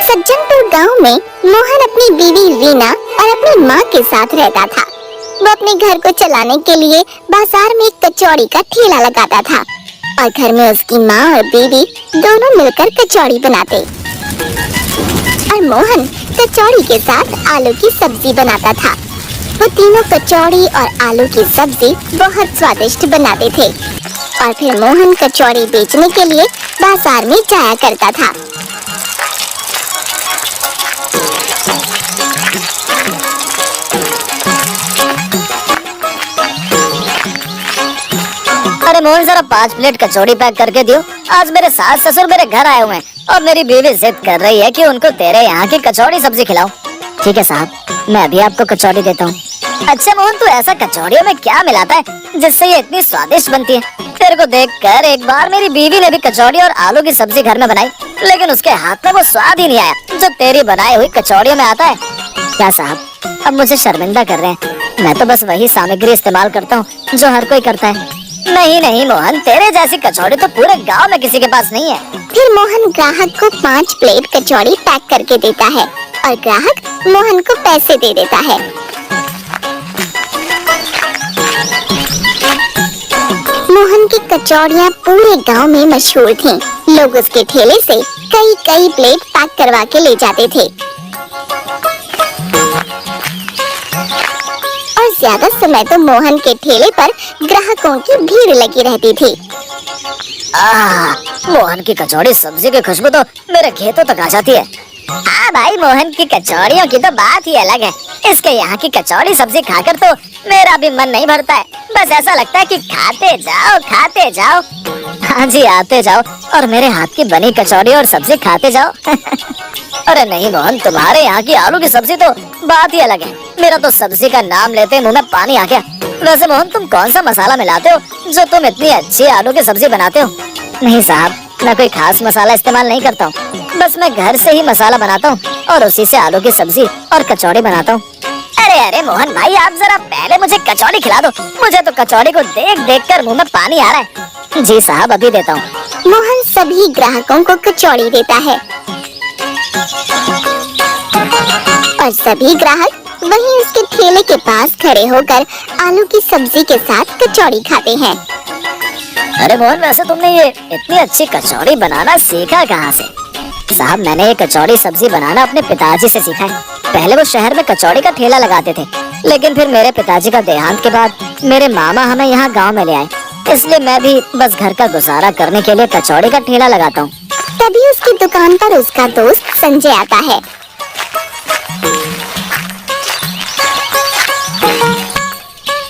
सज्जनपुर गांव में मोहन अपनी बीवी रीना और अपनी माँ के साथ रहता था। वो अपने घर को चलाने के लिए बाजार में एक कचौड़ी का ठेला लगाता था और घर में उसकी माँ और बीवी दोनों मिलकर कचौड़ी बनाते और मोहन कचौड़ी के साथ आलू की सब्जी बनाता था। वो तीनों कचौड़ी और आलू की सब्जी बहुत स्वादिष्ट बनाते थे और फिर मोहन कचौड़ी बेचने के लिए बाजार में जाया करता था। अरे मोहन जरा 5 प्लेट कचौड़ी पैक करके दियो। आज मेरे सास ससुर मेरे घर आए हुए हैं और मेरी बीवी जिद कर रही है कि उनको तेरे यहाँ की कचौड़ी सब्जी खिलाओ। ठीक है साहब, मैं अभी आपको कचौड़ी देता हूँ। अच्छा मोहन, तू ऐसा कचौड़ियों में क्या मिलाता है जिससे ये इतनी स्वादिष्ट बनती है? तेरे को देखकर एक बार मेरी बीवी ने भी कचौड़ी और आलू की सब्जी घर में बनाई, लेकिन उसके हाथ में वो स्वाद ही नहीं आया जो तेरी बनाई हुई कचौड़ियों में आता है। क्या साहब, अब मुझे शर्मिंदा कर रहे हैं? मैं तो बस वही सामग्री इस्तेमाल करता हूँ जो हर कोई करता है। नहीं नहीं मोहन, तेरे जैसी कचौड़ी तो पूरे गांव में किसी के पास नहीं है। फिर मोहन ग्राहक को 5 प्लेट कचौड़ी पैक करके देता है और ग्राहक मोहन को पैसे दे देता है। मोहन की कचौड़ियाँ पूरे गांव में मशहूर थीं। लोग उसके ठेले से कई कई प्लेट पैक करवा के ले जाते थे और ज्यादा समय तो मोहन के ठेले पर ग्राहकों की भीड़ लगी रहती थी। मोहन की कचौड़ी सब्जी की खुशबू तो मेरे खेतों तक आ जाती है। हाँ भाई, मोहन की कचौड़ियों की तो बात ही अलग है। इसके यहाँ की कचौड़ी सब्जी खाकर तो मेरा भी मन नहीं भरता है। बस ऐसा लगता है कि खाते जाओ। हाँ जी, आते जाओ और मेरे हाथ की बनी कचौड़ी और सब्जी खाते जाओ। अरे नहीं मोहन, तुम्हारे यहाँ की आलू की सब्जी तो बात ही अलग है। मेरा तो सब्जी का नाम लेते मुंह में पानी आ गया। वैसे मोहन, तुम कौन सा मसाला मिलाते हो जो तुम इतनी अच्छी आलू की सब्जी बनाते हो? नहीं साहब, मैं कोई खास मसाला इस्तेमाल नहीं करता हूँ। बस मैं घर से ही मसाला बनाता हूँ और उसी से आलू की सब्जी और कचौड़ी बनाता हूँ। अरे मोहन भाई, आप जरा पहले मुझे कचौड़ी खिला दो। मुझे तो कचौड़ी को देख देख कर मुँह में पानी आ रहा है। जी साहब, अभी देता हूँ। मोहन सभी ग्राहकों को कचौड़ी देता है और सभी ग्राहक वहीं उसके ठेले के पास खड़े होकर आलू की सब्जी के साथ कचौड़ी खाते हैं। अरे मोहन, वैसे तुमने ये इतनी अच्छी कचौड़ी बनाना सीखा कहाँ से? साहब, मैंने ये कचौड़ी सब्जी बनाना अपने पिताजी से सीखा है। पहले वो शहर में कचौड़ी का ठेला लगाते थे, लेकिन फिर मेरे पिताजी का देहांत के बाद मेरे मामा हमें यहाँ गांव में ले आए, इसलिए मैं भी बस घर का गुजारा करने के लिए कचौड़ी का ठेला लगाता हूँ। तभी उसकी दुकान पर उसका दोस्त संजय आता है।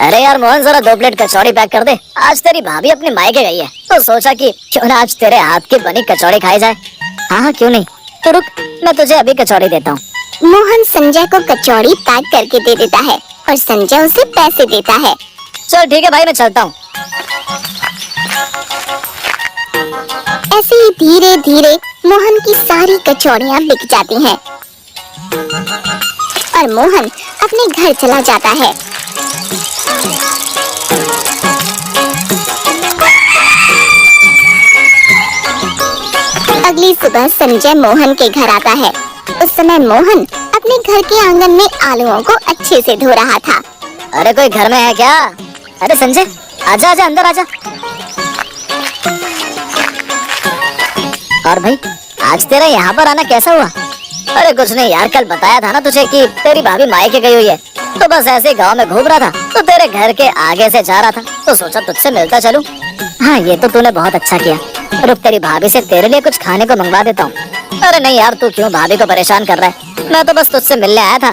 अरे यार मोहन, जरा 2 प्लेट कचौड़ी पैक कर दे। आज तेरी भाभी अपने मायके गई है, तो सोचा कि क्यों ना आज तेरे हाथ की बनी कचौड़ी खाई जाए। हाँ, क्यों नहीं। तो रुक, मैं तुझे अभी कचौड़ी देता हूँ। मोहन संजय को कचौड़ी पैक करके दे देता है और संजय उसे पैसे देता है। चल ठीक है भाई, मैं चलता हूँ। ऐसे ही धीरे धीरे मोहन की सारी कचौड़ियाँ बिक जाती हैं और मोहन अपने घर चला जाता है। अगली सुबह संजय मोहन के घर आता है। उस समय मोहन अपने घर के आंगन में आलूओं को अच्छे से धो रहा था। अरे कोई घर में है क्या? अरे संजय, आजा आजा, अंदर आजा। और भाई, आज तेरा यहाँ पर आना कैसा हुआ? अरे कुछ नहीं यार, कल बताया था ना तुझे कि तेरी भाभी मायके गई हुई है, तो बस ऐसे गांव में घूम रहा था, तो तेरे घर के आगे से जा रहा था, तो सोचा तुझसे मिलता चलूं। हाँ, ये तो तूने बहुत अच्छा किया। रुक, तेरी भाभी से तेरे लिए कुछ खाने को मंगवा देता हूँ। अरे नहीं यार, तू क्यों भाभी को परेशान कर रहा है? मैं तो बस तुझसे मिलने आया था।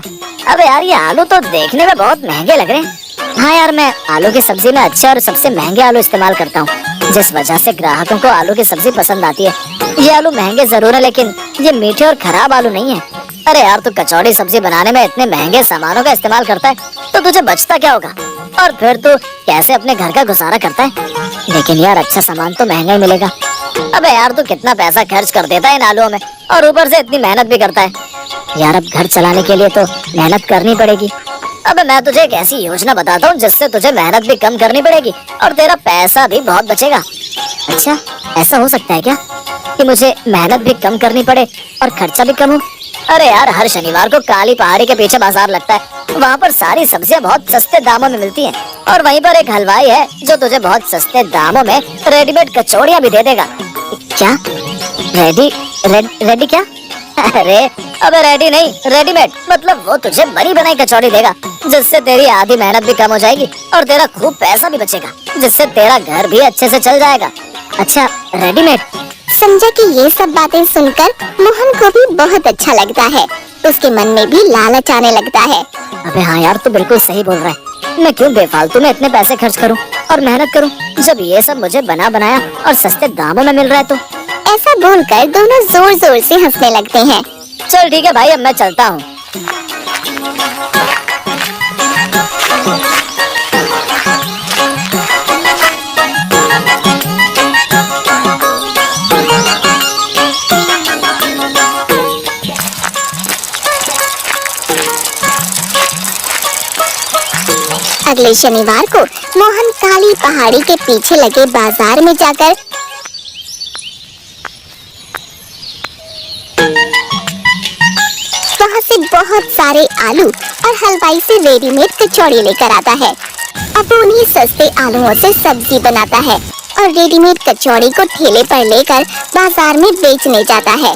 अबे यार, ये आलू तो देखने में बहुत महंगे लग रहे हैं। हाँ यार, मैं आलू की सब्जी में अच्छे और सबसे महंगे आलू इस्तेमाल करता हूँ, जिस वजह से ग्राहकों को आलू की सब्जी पसंद आती है। ये आलू महंगे जरूर है, लेकिन ये मीठे और खराब आलू नहीं है। अरे यार, तू कचौड़ी सब्जी बनाने में इतने महंगे सामानों का इस्तेमाल करता है, तो तुझे बचता क्या होगा? और फिर तू कैसे अपने घर का गुजारा करता है? लेकिन यार, अच्छा सामान तो महंगा ही मिलेगा। अबे यार, तू कितना पैसा खर्च कर देता है इन आलूओं में, और ऊपर से इतनी मेहनत भी करता है। यार, अब घर चलाने के लिए तो मेहनत करनी पड़ेगी। अबे मैं तुझे एक ऐसी योजना बताता हूँ जिससे तुझे मेहनत भी कम करनी पड़ेगी और तेरा पैसा भी बहुत बचेगा। अच्छा, ऐसा हो सकता है क्या? कि मुझे मेहनत भी कम करनी पड़े और खर्चा भी कम हो। अरे यार, हर शनिवार को काली पहाड़ी के पीछे बाजार लगता है। वहाँ पर सारी सब्जियाँ बहुत सस्ते दामों में मिलती हैं। और वहीं पर एक हलवाई है जो तुझे बहुत सस्ते दामों में रेडीमेड कचौड़ियाँ भी दे देगा। क्या? रेडी क्या? अरे अबे रेडी नहीं, रेडीमेड। मतलब वो तुझे बनी बनाई कचौड़ी देगा, जिससे तेरी आधी मेहनत भी कम हो जाएगी और तेरा खूब पैसा भी बचेगा, जिससे तेरा घर भी अच्छे से चल जाएगा। अच्छा, रेडीमेड। संजय की ये सब बातें सुनकर मोहन को भी बहुत अच्छा लगता है। उसके मन में भी लालच आने लगता है। अबे हाँ यार, तू बिल्कुल सही बोल रहा है। मैं क्यों बेफालतू में इतने पैसे खर्च करूं और मेहनत करूं, जब ये सब मुझे बना बनाया और सस्ते दामों में मिल रहा है। तो ऐसा बोलकर दोनों जोर जोर से हंसने लगते हैं। चल ठीक है भाई, अब मैं चलता हूँ। अगले शनिवार को मोहन काली पहाड़ी के पीछे लगे बाजार में जाकर वहाँ से बहुत सारे आलू और हलवाई से रेडीमेड कचौड़ी लेकर आता है। अब वो उन्हीं सस्ते आलूओं से सब्जी बनाता है और रेडीमेड कचौड़ी को ठेले पर लेकर बाजार में बेचने जाता है।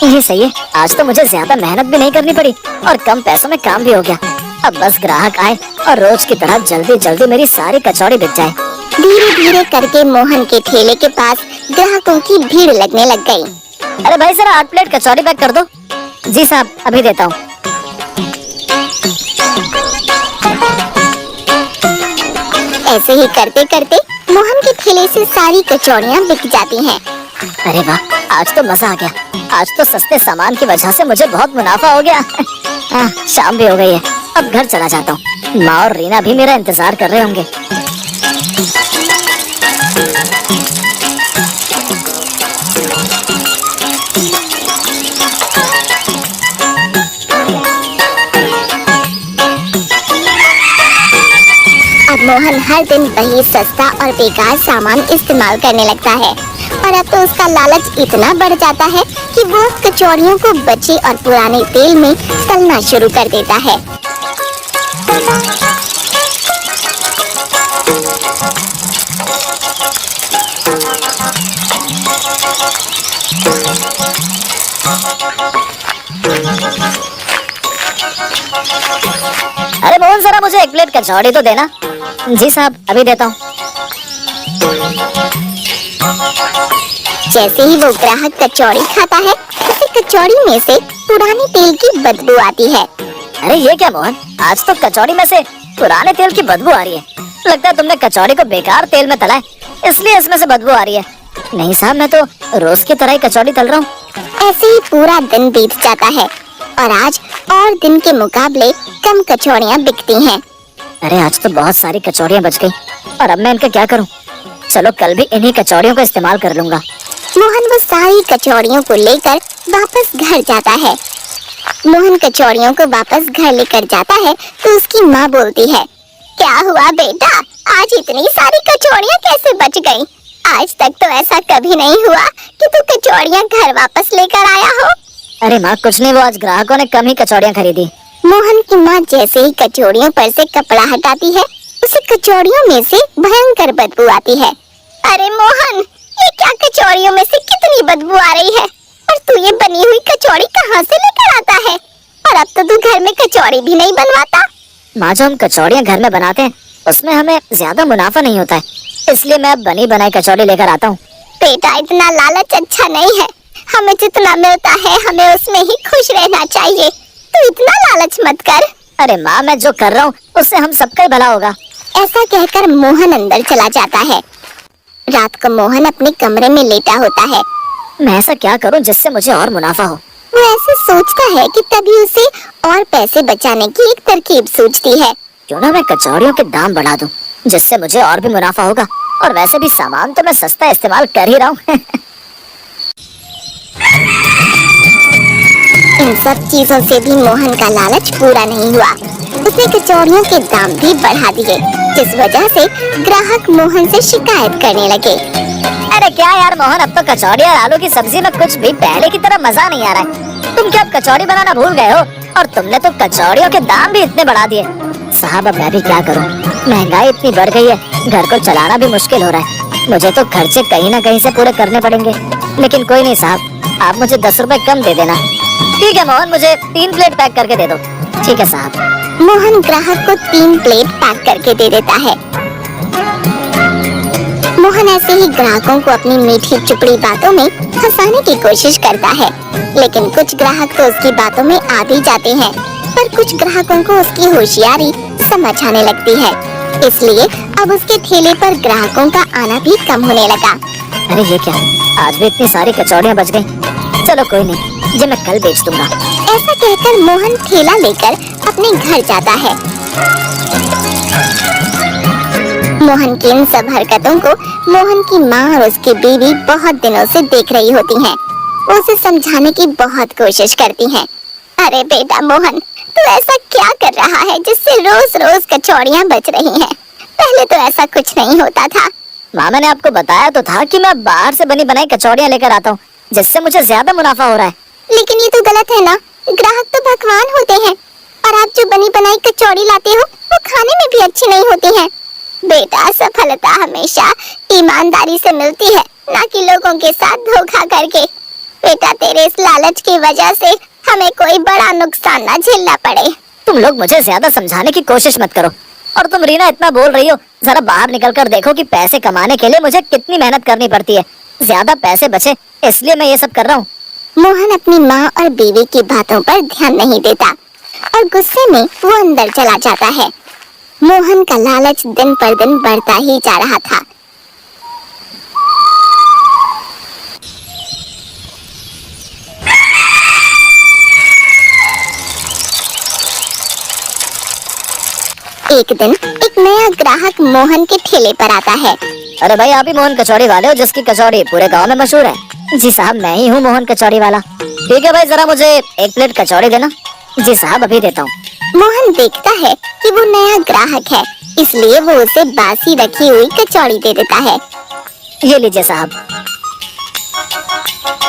ये सही है, आज तो मुझे ज्यादा मेहनत भी नहीं करनी पड़ी और कम पैसों में काम भी हो गया। अब बस ग्राहक आए और रोज की तरह जल्दी जल्दी मेरी सारी कचौड़ी बिक जाए। धीरे धीरे करके मोहन के ठेले के पास ग्राहकों की भीड़ लगने लग गई। अरे भाई, जरा 8 प्लेट कचौड़ी पैक कर दो। जी साहब, अभी देता हूँ। ऐसे ही करते करते मोहन के ठेले से सारी कचौड़ियाँ बिक जाती हैं। अरे वाह, आज तो मजा आ गया। आज तो सस्ते सामान की वजह से मुझे बहुत मुनाफा हो गया। शाम भी हो गई है, अब घर चला जाता हूँ। माँ और रीना भी मेरा इंतजार कर रहे होंगे। अब मोहन हर दिन वही सस्ता और बेकार सामान इस्तेमाल करने लगता है और अब तो उसका लालच इतना बढ़ जाता है कि वो कचौड़ियों को बचे और पुराने तेल में तलना शुरू कर देता है। अरे मोहन, जरा मुझे 1 प्लेट कचौड़ी तो देना। जी साहब, अभी देता हूँ। जैसे ही वो ग्राहक कचौड़ी खाता है, उसे कचौड़ी में से पुराने तेल की बदबू आती है। अरे ये क्या मोहन, आज तो कचौड़ी में से पुराने तेल की बदबू आ रही है। लगता है तुमने कचौड़ी को बेकार तेल में तला है, इसलिए इसमें से बदबू आ रही है। नहीं साहब, मैं तो रोज की तरह ही कचौड़ी तल रहा हूँ। ऐसे ही पूरा दिन बीत जाता है और आज और दिन के मुकाबले कम कचौड़ियाँ बिकती हैं। अरे आज तो बहुत सारी कचौड़ियाँ बच गई और अब मैं इनका क्या करूँ? चलो कल भी इन्हीं कचौड़ियों का इस्तेमाल कर लूंगा। मोहन वो सारी कचौड़ियों को लेकर वापस घर जाता है। मोहन कचौड़ियों को वापस घर लेकर जाता है तो उसकी माँ बोलती है, क्या हुआ बेटा, आज इतनी सारी कचौड़ियाँ कैसे बच गई? आज तक तो ऐसा कभी नहीं हुआ कि तू कचौड़ियाँ घर वापस लेकर आया हो। अरे माँ, कुछ नहीं, वो आज ग्राहकों ने कम ही कचौड़ियाँ खरीदी। मोहन की माँ जैसे ही कचौड़ियों पर से कपड़ा हटाती है, उसे कचौड़ियों में से भयंकर बदबू आती है। अरे मोहन, ये क्या कचौड़ियों में से कितनी बदबू आ रही है? और तू ये बनी हुई कचौड़ी कहाँ से लेकर आता है? और अब तो तू घर में कचौड़ी भी नहीं बनवाता। माँ, जो हम कचौड़ियाँ घर में बनाते हैं उसमें हमें ज्यादा मुनाफा नहीं होता है, इसलिए मैं अब बनी बनाई कचौड़ी लेकर आता हूँ। बेटा, इतना लालच अच्छा नहीं है। हमें जितना मिलता है हमें उसमें ही खुश रहना चाहिए। तू इतना लालच मत कर। अरे माँ, मैं जो कर रहा हूँ उससे हम सबका ही भला होगा। ऐसा कहकर मोहन अंदर चला जाता है। रात को मोहन अपने कमरे में लेटा होता है। मैं ऐसा क्या करूँ जिससे मुझे और मुनाफा हो? वो ऐसे सोचता है कि तभी उसे और पैसे बचाने की एक तरकीब सूझती है। क्यों ना मैं कचौड़ियों के दाम बढ़ा दूं, जिससे मुझे और भी मुनाफा होगा। और वैसे भी सामान तो मैं सस्ता इस्तेमाल कर ही रहा हूँ। इन सब चीजों से भी मोहन का लालच पूरा नहीं हुआ। उसने कचौड़ियों के दाम भी बढ़ा दिए, जिस वजह से ग्राहक मोहन से शिकायत करने लगे। अरे क्या यार मोहन, अब तो कचौड़ी और आलू की सब्जी में कुछ भी पहले की तरह मजा नहीं आ रहा है। तुम क्या अब कचौड़ी बनाना भूल गए हो? और तुमने तो कचौड़ियों के दाम भी इतने बढ़ा दिए। साहब अब मैं भी क्या करूं, महंगाई इतनी बढ़ गई है, घर को चलाना भी मुश्किल हो रहा है। मुझे तो खर्चे कहीं ना कहीं से पूरे करने पड़ेंगे। लेकिन कोई नहीं साहब, आप मुझे 10 रुपए कम दे देना। ठीक है मोहन, मुझे 3 प्लेट पैक करके दे दो। ठीक है साहब। मोहन ग्राहक को 3 प्लेट पैक करके दे देता है। मोहन ऐसे ही ग्राहकों को अपनी मीठी चुपड़ी बातों में फंसाने की कोशिश करता है, लेकिन कुछ ग्राहक तो उसकी बातों में आ भी जाते हैं, पर कुछ ग्राहकों को उसकी होशियारी समझ आने लगती है। इसलिए अब उसके ठेले पर ग्राहकों का आना भी कम होने लगा। अरे ये क्या, आज भी इतनी सारी कचौड़ियाँ बच गई। चलो कोई नहीं, ये मैं कल बेच दूंगा। ऐसा कहकर मोहन ठेला लेकर अपने घर जाता है। मोहन की इन सब हरकतों को मोहन की माँ और उसकी बीवी बहुत दिनों से देख रही होती हैं। वो उसे समझाने की बहुत कोशिश करती हैं। अरे बेटा मोहन, तू ऐसा क्या कर रहा है जिससे रोज रोज कचौड़ियाँ बच रही हैं? पहले तो ऐसा कुछ नहीं होता था। माँ मैंने आपको बताया तो था कि मैं बाहर से बनी बनाई कचौड़ियाँ लेकर आता हूँ, जिससे मुझे ज्यादा मुनाफा हो रहा है। लेकिन ये तो गलत है ना, ग्राहक तो भगवान होते हैं, और आप जो बनी बनाई कचौड़ी लाते हो वो खाने में भी अच्छी नहीं होती है। बेटा सफलता हमेशा ईमानदारी से मिलती है, ना कि लोगों के साथ धोखा करके। बेटा तेरे इस लालच की वजह से हमें कोई बड़ा नुकसान ना झेलना पड़े। तुम लोग मुझे ज्यादा समझाने की कोशिश मत करो। और तुम रीना इतना बोल रही हो, जरा बाहर निकल कर देखो कि पैसे कमाने के लिए मुझे कितनी मेहनत करनी पड़ती है। ज्यादा पैसे बचे इसलिए मैं ये सब कर रहा हूँ। मोहन अपनी माँ और बीवी की बातों पर ध्यान नहीं देता और गुस्से में वो अंदर चला जाता है। मोहन का लालच दिन पर दिन बढ़ता ही जा रहा था। एक दिन एक नया ग्राहक मोहन के ठेले पर आता है। अरे भाई, आप ही मोहन कचौड़ी वाले हो जिसकी कचौड़ी पूरे गांव में मशहूर है? जी साहब, मैं ही हूँ मोहन कचौड़ी वाला। ठीक है भाई, जरा मुझे 1 प्लेट कचौड़ी देना। जी साहब, अभी देता हूँ। मोहन देखता है कि वो नया ग्राहक है, इसलिए वो उसे बासी रखी हुई कचौड़ी दे देता है। ये लीजिए साहब।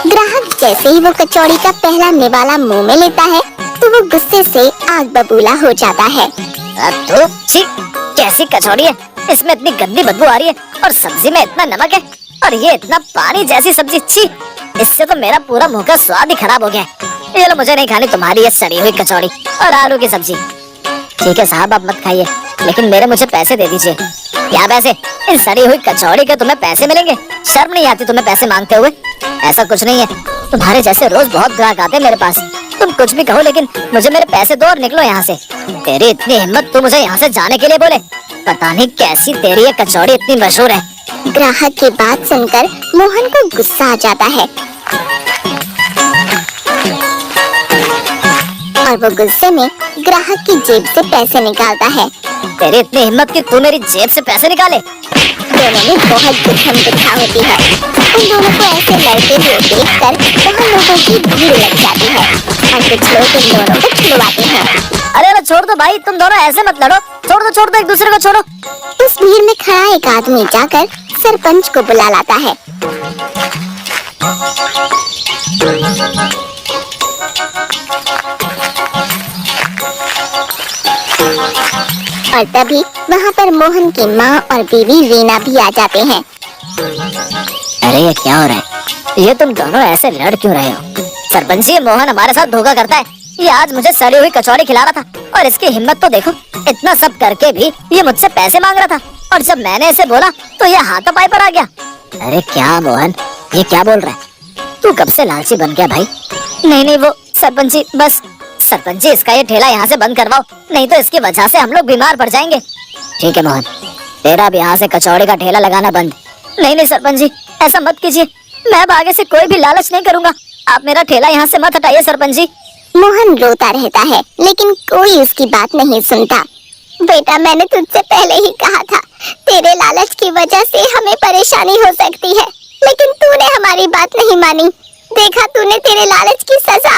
ग्राहक जैसे ही वो कचौड़ी का पहला निवाला मुंह में लेता है तो वो गुस्से से आग बबूला हो जाता है। तो छी, कैसी कचौड़ी है? इसमें इतनी गंदी बदबू आ रही है, और सब्जी में इतना नमक है, और ये इतना पानी जैसी सब्जी। छी, इससे तो मेरा पूरा मुंह का स्वाद ही खराब हो गया है। ये लो, मुझे नहीं खानी तुम्हारी ये सड़ी हुई कचौड़ी और आलू की सब्जी। ठीक है साहब, आप मत खाइए, लेकिन मेरे मुझे पैसे दे दीजिए। क्या पैसे? इन सड़ी हुई कचौड़ी के तुम्हें पैसे मिलेंगे? शर्म नहीं आती तुम्हें पैसे मांगते हुए? ऐसा कुछ नहीं है, तुम्हारे जैसे रोज बहुत ग्राहक आते हैं मेरे पास। तुम कुछ भी कहो, लेकिन मुझे मेरे पैसे दो और निकलो यहाँ से। तेरी इतनी हिम्मत, तू मुझे यहाँ से जाने के लिए बोले? पता नहीं कैसी तेरी ये कचौड़ी इतनी मशहूर है। ग्राहक की बात सुनकर मोहन को गुस्सा आ जाता है और वो गुस्से में ग्राहक की जेब से पैसे निकालता है। तेरी इतनी हिम्मत कि तू मेरी जेब से पैसे निकाले? दोनों में बहुत गुत्थम गुत्था होती है। उन दोनों को ऐसे लड़ते हुए देखकर वहाँ लोगों की भीड़ लग जाती है और कुछ लोग इन दोनों को छुड़वाते हैं। अरे अरे छोड़ दो भाई, तुम दोनों ऐसे मत लड़ो। छोड़ दो एक दूसरे को छोड़ो। उस भीड़ में खड़ा एक आदमी जाकर सरपंच को बुला लाता है। और तभी वहाँ पर मोहन की माँ और बीवी रीना भी आ जाते हैं। अरे ये क्या हो रहा है? ये तुम दोनों ऐसे लड़ क्यों रहे हो? सरपंच जी, मोहन हमारे साथ धोखा करता है। ये आज मुझे सड़ी हुई कचौड़ी खिला रहा था, और इसकी हिम्मत तो देखो, इतना सब करके भी ये मुझसे पैसे मांग रहा था, और जब मैंने इसे बोला तो ये हाथापाई पर आ गया। अरे क्या मोहन, ये क्या बोल रहा है? तू कब से लालची बन गया भाई? नहीं वो सरपंच जी, बस सरपंच जी, इसका ये ठेला यहाँ से बंद करवाओ, नहीं तो इसकी वजह से हम लोग बीमार पड़ जाएंगे। ठीक है मोहन, तेरा भी यहाँ से कचौड़ी का ठेला लगाना बंद। नहीं सरपंच जी, ऐसा मत कीजिए, मैं अब आगे से कोई भी लालच नहीं करूँगा। आप मेरा ठेला यहाँ से मत हटाइए सरपंच जी। मोहन रोता रहता है, लेकिन कोई उसकी बात नहीं सुनता। बेटा, मैंने तुझसे पहले ही कहा था, तेरे लालच की वजह से हमें परेशानी हो सकती है, लेकिन तूने हमारी बात नहीं मानी। देखा तूने तेरे लालच की सजा।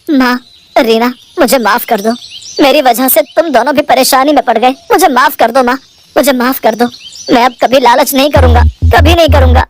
माँ, रीना, मुझे माफ कर दो। मेरी वजह से तुम दोनों भी परेशानी में पड़ गए। मुझे माफ कर दो माँ, मुझे माफ कर दो। मैं अब कभी लालच नहीं करूंगा, कभी नहीं करूंगा।